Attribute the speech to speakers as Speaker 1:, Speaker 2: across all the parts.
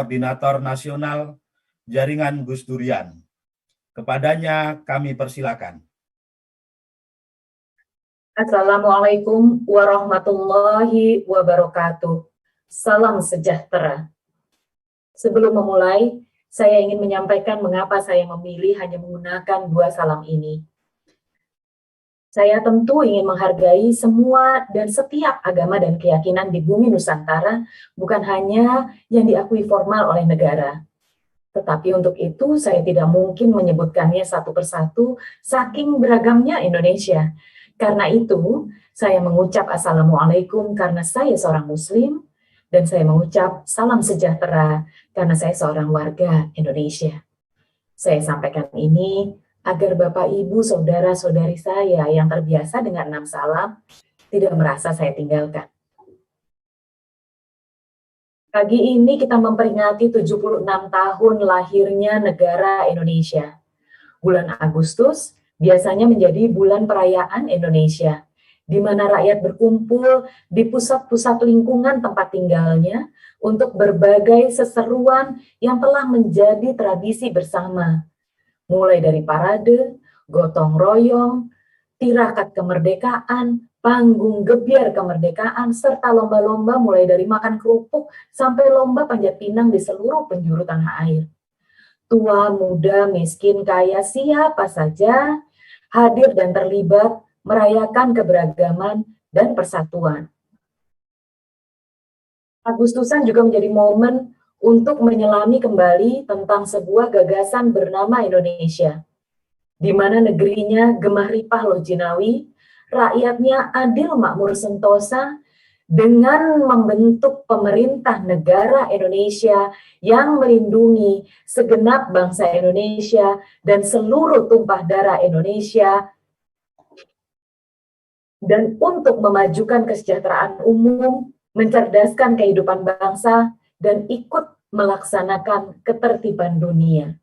Speaker 1: Koordinator Nasional Jaringan Gus Durian. Kepadanya kami persilakan.
Speaker 2: Assalamualaikum warahmatullahi wabarakatuh. Salam sejahtera. Sebelum memulai, saya ingin menyampaikan mengapa saya memilih hanya menggunakan 2 salam ini. Saya tentu ingin menghargai semua dan setiap agama dan keyakinan di bumi Nusantara, bukan hanya yang diakui formal oleh negara. Tetapi untuk itu saya tidak mungkin menyebutkannya satu persatu saking beragamnya Indonesia. Karena itu, saya mengucap Assalamualaikum karena saya seorang Muslim, dan saya mengucap salam sejahtera karena saya seorang warga Indonesia. Saya sampaikan ini agar Bapak, Ibu, Saudara-saudari saya yang terbiasa dengan 6 salam tidak merasa saya tinggalkan. Pagi ini kita memperingati 76 tahun lahirnya negara Indonesia. Bulan Agustus biasanya menjadi bulan perayaan Indonesia, di mana rakyat berkumpul di pusat-pusat lingkungan tempat tinggalnya untuk berbagai seseruan yang telah menjadi tradisi bersama. Mulai dari parade, gotong royong, tirakat kemerdekaan, panggung gebiar kemerdekaan, serta lomba-lomba mulai dari makan kerupuk sampai lomba panjat pinang di seluruh penjuru tanah air. Tua, muda, miskin, kaya, siapa saja hadir dan terlibat merayakan keberagaman dan persatuan. Agustusan juga menjadi momen untuk menyelami kembali tentang sebuah gagasan bernama Indonesia, di mana negerinya gemah ripah loh jinawi, rakyatnya adil makmur sentosa, dengan membentuk pemerintah negara Indonesia yang melindungi segenap bangsa Indonesia dan seluruh tumpah darah Indonesia, dan untuk memajukan kesejahteraan umum, mencerdaskan kehidupan bangsa, dan ikut melaksanakan ketertiban dunia.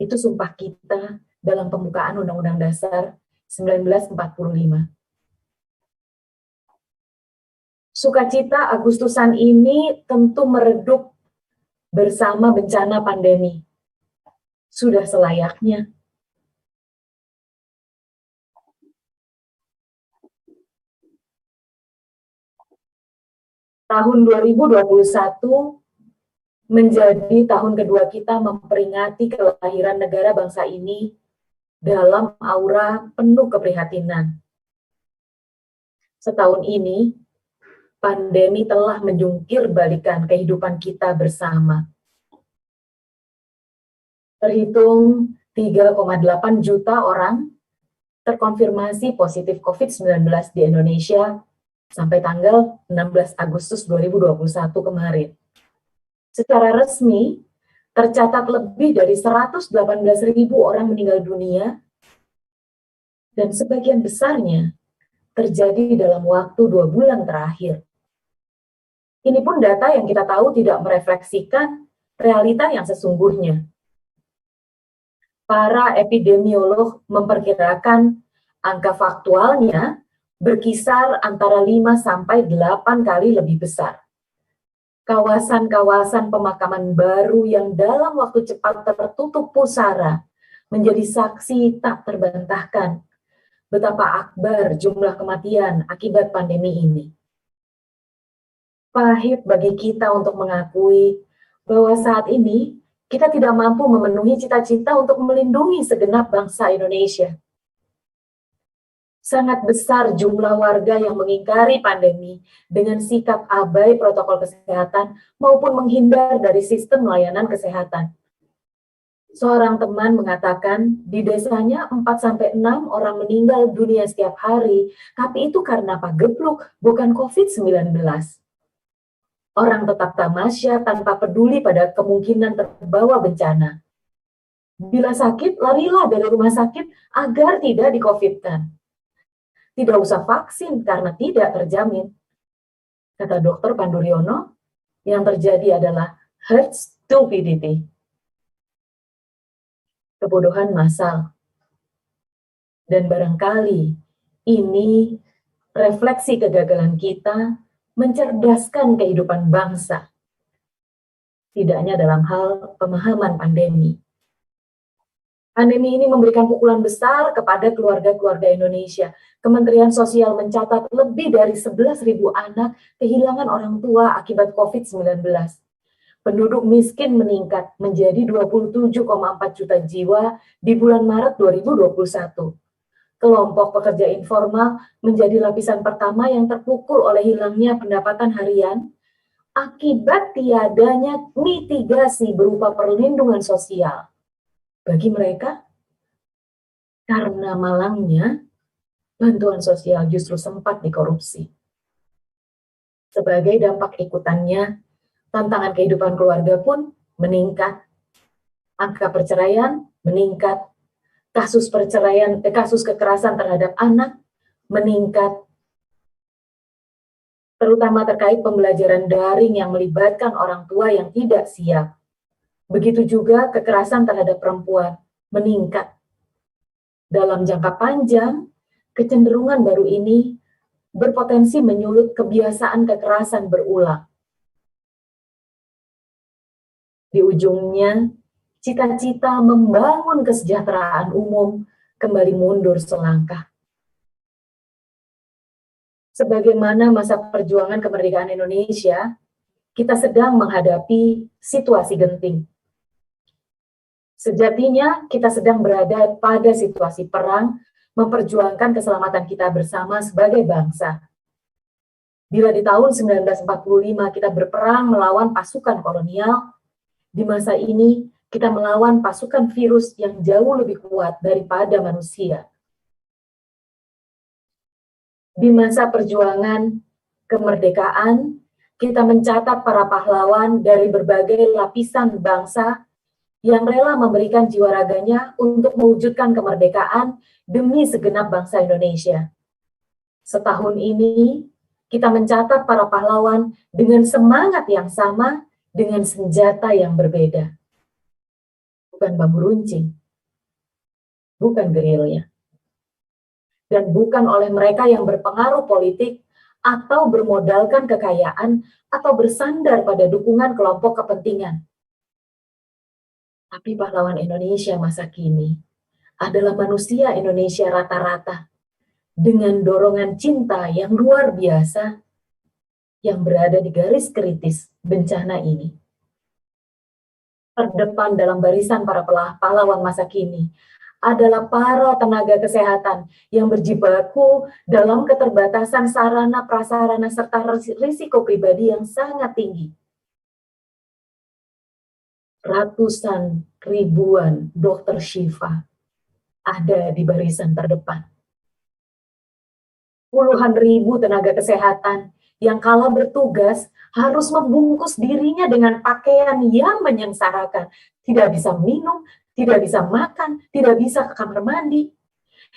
Speaker 2: Itu sumpah kita dalam pembukaan Undang-Undang Dasar 1945. Sukacita Agustusan ini tentu meredup bersama bencana pandemi. Sudah selayaknya. Tahun 2021 menjadi tahun kedua kita memperingati kelahiran negara bangsa ini dalam aura penuh keprihatinan. Setahun ini, pandemi telah menjungkir balikan kehidupan kita bersama. Terhitung 3,8 juta orang terkonfirmasi positif COVID-19 di Indonesia sampai tanggal 16 Agustus 2021 kemarin. Secara resmi, tercatat lebih dari 118.000 orang meninggal dunia, dan sebagian besarnya terjadi dalam waktu 2 bulan terakhir. Ini pun data yang kita tahu tidak merefleksikan realita yang sesungguhnya. Para epidemiolog memperkirakan angka faktualnya berkisar antara 5 sampai 8 kali lebih besar. Kawasan-kawasan pemakaman baru yang dalam waktu cepat tertutup pusara menjadi saksi tak terbantahkan betapa akbar jumlah kematian akibat pandemi ini. Pahit bagi kita untuk mengakui bahwa saat ini kita tidak mampu memenuhi cita-cita untuk melindungi segenap bangsa Indonesia. Sangat besar jumlah warga yang mengingkari pandemi dengan sikap abai protokol kesehatan maupun menghindar dari sistem layanan kesehatan. Seorang teman mengatakan di desanya 4-6 orang meninggal dunia setiap hari, tapi itu karena pagebluk, bukan COVID-19. Orang tetap tamasya tanpa peduli pada kemungkinan terbawa bencana. Bila sakit, larilah dari rumah sakit agar tidak di-COVID-kan. Tidak usah vaksin karena tidak terjamin. Kata Dr. Panduryono, yang terjadi adalah herd stupidity. Kebodohan massal. Dan barangkali ini refleksi kegagalan kita mencerdaskan kehidupan bangsa. tidak hanya dalam hal pemahaman pandemi. Pandemi ini memberikan pukulan besar kepada keluarga-keluarga Indonesia. Kementerian Sosial mencatat lebih dari 11.000 anak kehilangan orang tua akibat COVID-19. Penduduk miskin meningkat menjadi 27,4 juta jiwa di bulan Maret 2021. Kelompok pekerja informal menjadi lapisan pertama yang terpukul oleh hilangnya pendapatan harian akibat tiadanya mitigasi berupa perlindungan sosial bagi mereka. Karena malangnya, bantuan sosial justru sempat dikorupsi. Sebagai dampak ikutannya, tantangan kehidupan keluarga pun meningkat. Angka perceraian meningkat. Kasus kekerasan terhadap anak meningkat. Terutama terkait pembelajaran daring yang melibatkan orang tua yang tidak siap. Begitu juga kekerasan terhadap perempuan meningkat. Dalam jangka panjang, kecenderungan baru ini berpotensi menyulut kebiasaan kekerasan berulang. Di ujungnya, cita-cita membangun kesejahteraan umum kembali mundur selangkah. Sebagaimana masa perjuangan kemerdekaan Indonesia, kita sedang menghadapi situasi genting. Sejatinya, kita sedang berada pada situasi perang, memperjuangkan keselamatan kita bersama sebagai bangsa. Bila di tahun 1945 kita berperang melawan pasukan kolonial, di masa ini kita melawan pasukan virus yang jauh lebih kuat daripada manusia. Di masa perjuangan kemerdekaan, kita mencatat para pahlawan dari berbagai lapisan bangsa yang rela memberikan jiwa raganya untuk mewujudkan kemerdekaan demi segenap bangsa Indonesia. Setahun ini, kita mencatat para pahlawan dengan semangat yang sama, dengan senjata yang berbeda. Bukan bambu runcing, bukan gerilya, dan bukan oleh mereka yang berpengaruh politik atau bermodalkan kekayaan atau bersandar pada dukungan kelompok kepentingan. Tapi pahlawan Indonesia masa kini adalah manusia Indonesia rata-rata dengan dorongan cinta yang luar biasa yang berada di garis kritis bencana ini. Terdepan dalam barisan para pahlawan masa kini adalah para tenaga kesehatan yang berjibaku dalam keterbatasan sarana prasarana serta risiko pribadi yang sangat tinggi. Ratusan ribuan dokter Syifa ada di barisan terdepan. Puluhan ribu tenaga kesehatan yang kala bertugas harus membungkus dirinya dengan pakaian yang menyengsarakan. Tidak bisa minum, tidak bisa makan, tidak bisa ke kamar mandi.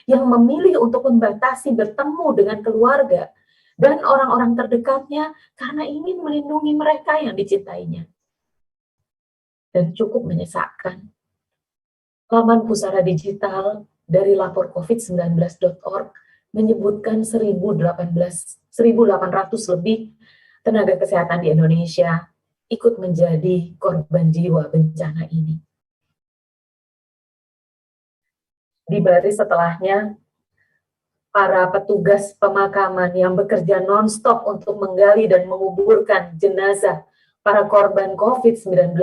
Speaker 2: Yang memilih untuk membatasi bertemu dengan keluarga dan orang-orang terdekatnya karena ingin melindungi mereka yang dicintainya. Dan cukup menyesakkan. Laman pusara digital dari laporcovid19.org menyebutkan 1.800 lebih tenaga kesehatan di Indonesia ikut menjadi korban jiwa bencana ini. Di baris setelahnya, para petugas pemakaman yang bekerja non-stop untuk menggali dan menguburkan jenazah para korban COVID-19.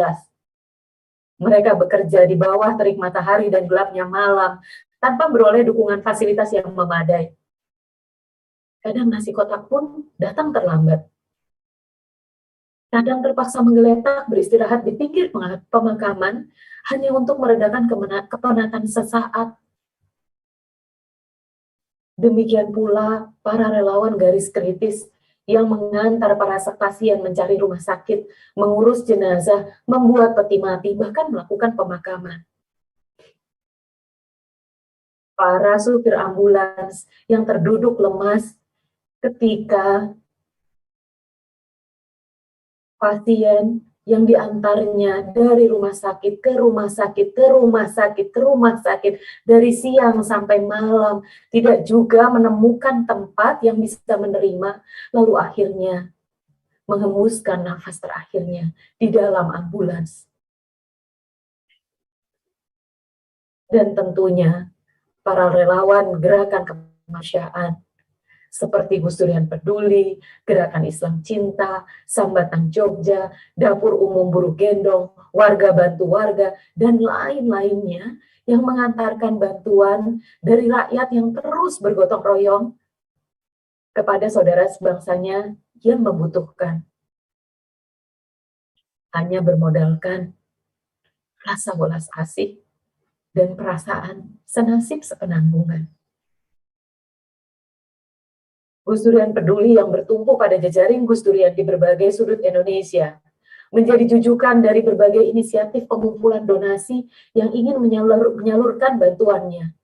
Speaker 2: Mereka bekerja di bawah terik matahari dan gelapnya malam, tanpa beroleh dukungan fasilitas yang memadai. Kadang nasi kotak pun datang terlambat. Kadang terpaksa menggeletak beristirahat di pinggir pemakaman hanya untuk meredakan kepenatan sesaat. Demikian pula para relawan garis kritis yang mengantar para pasien mencari rumah sakit, mengurus jenazah, membuat peti mati, bahkan melakukan pemakaman. Para supir ambulans yang terduduk lemas ketika pasien yang diantarnya dari rumah sakit ke rumah sakit, ke rumah sakit, ke rumah sakit, dari siang sampai malam, tidak juga menemukan tempat yang bisa menerima, lalu akhirnya menghembuskan nafas terakhirnya di dalam ambulans. Dan tentunya para relawan gerakan kemanusiaan seperti Gus Durian Peduli, Gerakan Islam Cinta, Sambatan Jogja, Dapur Umum Buruh Gendong, Warga Bantu Warga, dan lain-lainnya yang mengantarkan bantuan dari rakyat yang terus bergotong royong kepada saudara sebangsanya yang membutuhkan. Hanya bermodalkan rasa welas asih dan perasaan senasib sepenanggungan. Gus Durian Peduli yang bertumpu pada jejaring Gus Durian di berbagai sudut Indonesia menjadi jujukan dari berbagai inisiatif pengumpulan donasi yang ingin menyalurkan bantuannya.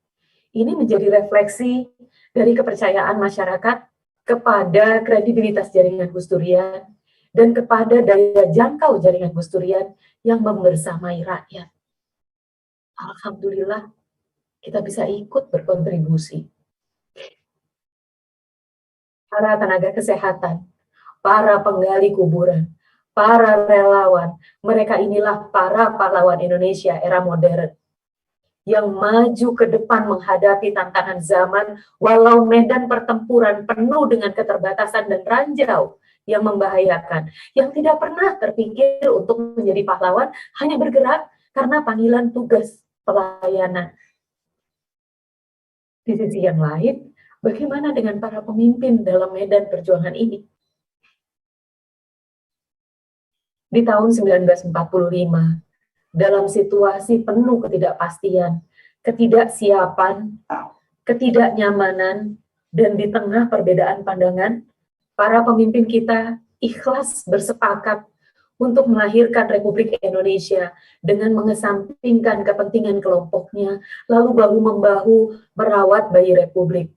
Speaker 2: Ini menjadi refleksi dari kepercayaan masyarakat kepada kredibilitas jaringan Gus Durian dan kepada daya jangkau jaringan Gus Durian yang membersamai rakyat. Alhamdulillah, kita bisa ikut berkontribusi. Para tenaga kesehatan, para penggali kuburan, para relawan, mereka inilah para pahlawan Indonesia era modern yang maju ke depan menghadapi tantangan zaman walau medan pertempuran penuh dengan keterbatasan dan ranjau yang membahayakan, yang tidak pernah terpikir untuk menjadi pahlawan, hanya bergerak karena panggilan tugas pelayanan. Di sisi yang lain, bagaimana dengan para pemimpin dalam medan perjuangan ini? Di tahun 1945, dalam situasi penuh ketidakpastian, ketidaksiapan, ketidaknyamanan, dan di tengah perbedaan pandangan, para pemimpin kita ikhlas bersepakat untuk melahirkan Republik Indonesia dengan mengesampingkan kepentingan kelompoknya, lalu bahu-membahu merawat bayi Republik.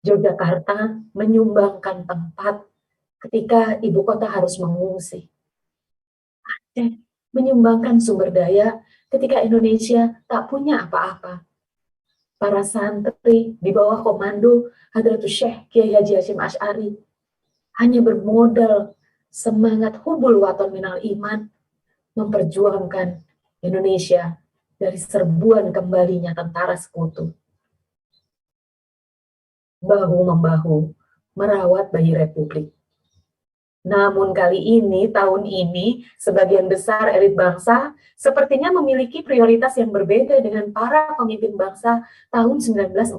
Speaker 2: Yogyakarta menyumbangkan tempat ketika ibu kota harus mengungsi. Aceh menyumbangkan sumber daya ketika Indonesia tak punya apa-apa. Para santri di bawah komando Hadratus Syekh Kiai Haji Hashim Asy'ari hanya bermodal semangat hubul waton minal iman memperjuangkan Indonesia dari serbuan kembalinya tentara sekutu. Bahu-membahu merawat bayi Republik. Namun tahun ini, sebagian besar elit bangsa sepertinya memiliki prioritas yang berbeda dengan para pemimpin bangsa tahun 1945.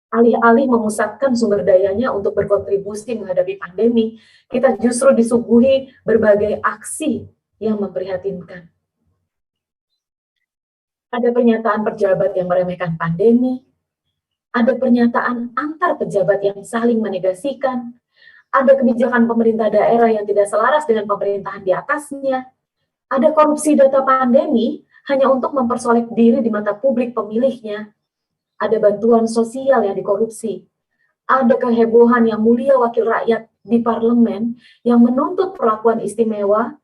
Speaker 2: Alih-alih memusatkan sumber dayanya untuk berkontribusi menghadapi pandemi, kita justru disuguhi berbagai aksi yang memprihatinkan. Ada pernyataan pejabat yang meremehkan pandemi, ada pernyataan antar pejabat yang saling menegasikan, ada kebijakan pemerintah daerah yang tidak selaras dengan pemerintahan di atasnya, ada korupsi data pandemi hanya untuk mempersolek diri di mata publik pemilihnya, ada bantuan sosial yang dikorupsi, ada kehebohan yang mulia wakil rakyat di parlemen yang menuntut perlakuan istimewa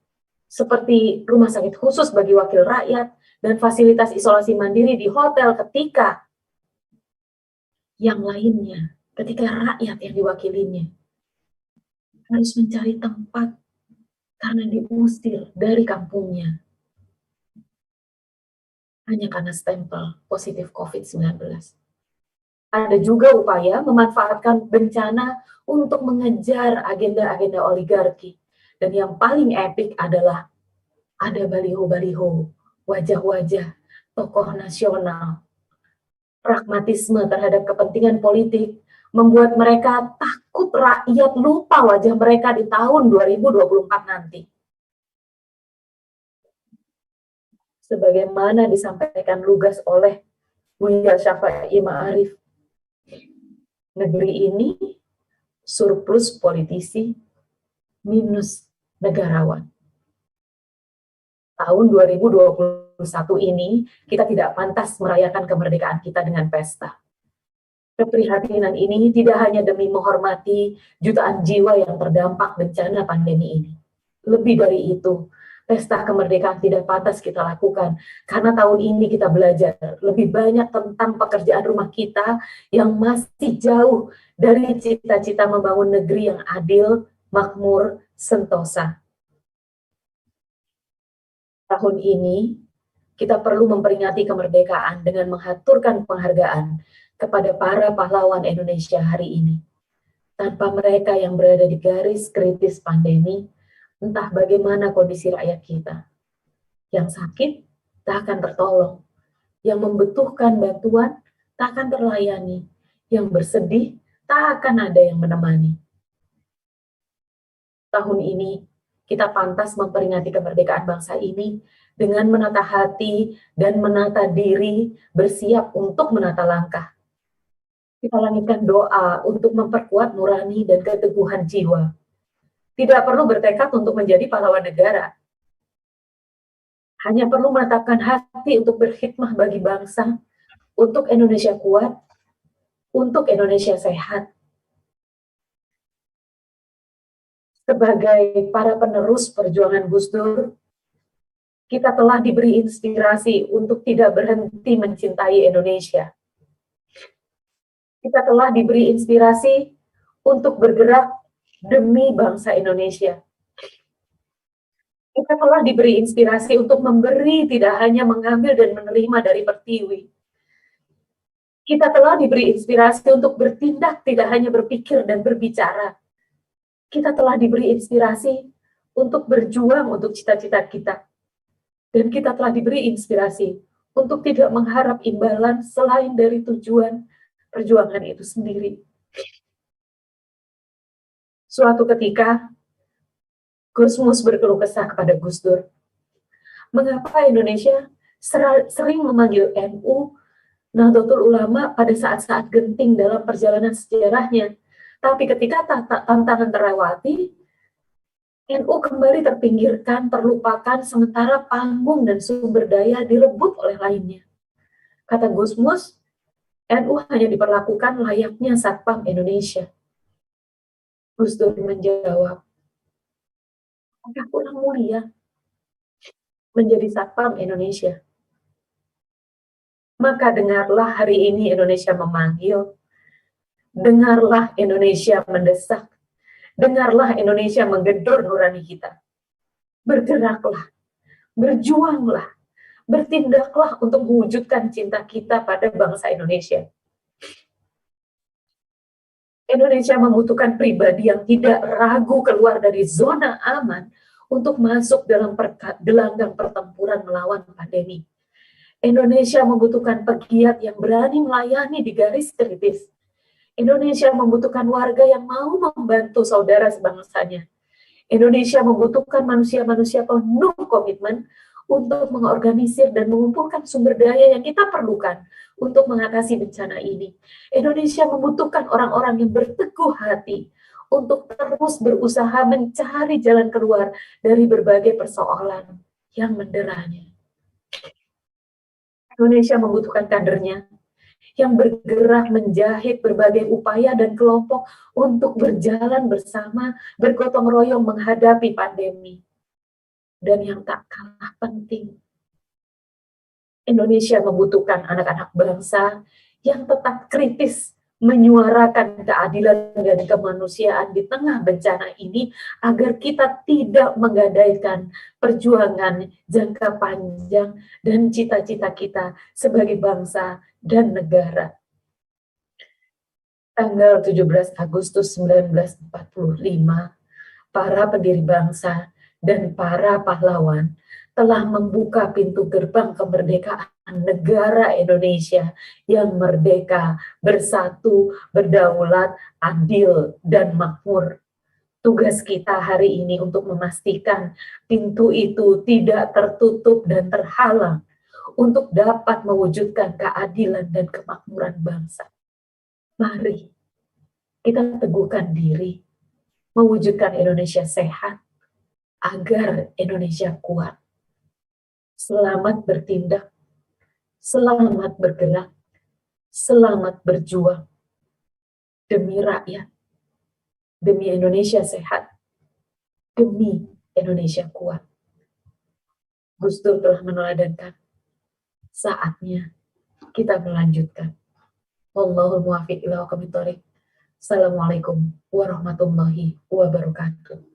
Speaker 2: seperti rumah sakit khusus bagi wakil rakyat dan fasilitas isolasi mandiri di hotel ketika yang lainnya, ketika rakyat yang diwakilinya harus mencari tempat karena diusir dari kampungnya hanya karena stempel positif COVID-19. Ada juga upaya memanfaatkan bencana untuk mengejar agenda-agenda oligarki. Dan yang paling epik adalah ada baliho-baliho, wajah-wajah tokoh nasional. Pragmatisme terhadap kepentingan politik membuat mereka takut rakyat lupa wajah mereka di tahun 2024 nanti. Sebagaimana disampaikan lugas oleh Buya Syafi'i Ma'arif, negeri ini surplus politisi minus negarawan. Tahun 2021 ini kita tidak pantas merayakan kemerdekaan kita dengan pesta. Keprihatinan ini tidak hanya demi menghormati jutaan jiwa yang terdampak bencana pandemi ini. Lebih dari itu, Pesta kemerdekaan tidak pantas kita lakukan, karena tahun ini kita belajar lebih banyak tentang pekerjaan rumah kita yang masih jauh dari cita-cita membangun negeri yang adil, makmur, sentosa. Tahun ini, kita perlu memperingati kemerdekaan dengan menghaturkan penghargaan kepada para pahlawan Indonesia hari ini. Tanpa mereka yang berada di garis kritis pandemi, entah bagaimana kondisi rakyat kita. Yang sakit tak akan tertolong, yang membutuhkan bantuan tak akan terlayani, yang bersedih tak akan ada yang menemani. Tahun ini, kita pantas memperingati kemerdekaan bangsa ini dengan menata hati dan menata diri, bersiap untuk menata langkah. Kita langitkan doa untuk memperkuat nurani dan keteguhan jiwa. Tidak perlu bertekad untuk menjadi pahlawan negara. Hanya perlu menetapkan hati untuk berkhidmah bagi bangsa, untuk Indonesia kuat, untuk Indonesia sehat. Sebagai para penerus perjuangan Gus Dur, kita telah diberi inspirasi untuk tidak berhenti mencintai Indonesia. Kita telah diberi inspirasi untuk bergerak demi bangsa Indonesia. Kita telah diberi inspirasi untuk memberi, tidak hanya mengambil dan menerima dari pertiwi. Kita telah diberi inspirasi untuk bertindak, tidak hanya berpikir dan berbicara. Kita telah diberi inspirasi untuk berjuang untuk cita-cita kita. Dan kita telah diberi inspirasi untuk tidak mengharap imbalan selain dari tujuan perjuangan itu sendiri. Suatu ketika, Gus Mus berkeluh kesah kepada Gus Dur. Mengapa Indonesia sering memanggil NU, Nahdlatul Ulama pada saat-saat genting dalam perjalanan sejarahnya, tapi ketika tantangan terlewati, NU kembali terpinggirkan, terlupakan, sementara panggung dan sumber daya direbut oleh lainnya. Kata Gus Mus, NU hanya diperlakukan layaknya Satpam Indonesia. Gus Dur menjawab, apakah kurang mulia menjadi Satpam Indonesia? Maka dengarlah hari ini Indonesia memanggil, dengarlah Indonesia mendesak, dengarlah Indonesia menggedor nurani kita. Bergeraklah, berjuanglah, bertindaklah untuk mewujudkan cinta kita pada bangsa Indonesia. Indonesia membutuhkan pribadi yang tidak ragu keluar dari zona aman untuk masuk dalam gelanggang pertempuran melawan pandemi. Indonesia membutuhkan pegiat yang berani melayani di garis kritis. Indonesia membutuhkan warga yang mau membantu saudara sebangsanya. Indonesia membutuhkan manusia-manusia penuh komitmen untuk mengorganisir dan mengumpulkan sumber daya yang kita perlukan untuk mengatasi bencana ini. Indonesia membutuhkan orang-orang yang berteguh hati untuk terus berusaha mencari jalan keluar dari berbagai persoalan yang menderanya. Indonesia membutuhkan kadernya yang bergerak menjahit berbagai upaya dan kelompok untuk berjalan bersama, bergotong royong menghadapi pandemi. Dan yang tak kalah penting, Indonesia membutuhkan anak-anak bangsa yang tetap kritis menyuarakan keadilan dan kemanusiaan di tengah bencana ini agar kita tidak menggadaikan perjuangan jangka panjang dan cita-cita kita sebagai bangsa dan negara. Tanggal 17 Agustus 1945, para pendiri bangsa dan para pahlawan telah membuka pintu gerbang kemerdekaan negara Indonesia yang merdeka, bersatu, berdaulat, adil, dan makmur. Tugas kita hari ini untuk memastikan pintu itu tidak tertutup dan terhalang untuk dapat mewujudkan keadilan dan kemakmuran bangsa. Mari kita teguhkan diri, mewujudkan Indonesia sehat, agar Indonesia kuat. Selamat bertindak, selamat bergerak, selamat berjuang demi rakyat, demi Indonesia sehat, demi Indonesia kuat. Gus Dur telah meneladankan. Saatnya kita melanjutkan. Wallahul muwaffiq ila aqwamit thoriq. Assalamualaikum warahmatullahi wabarakatuh.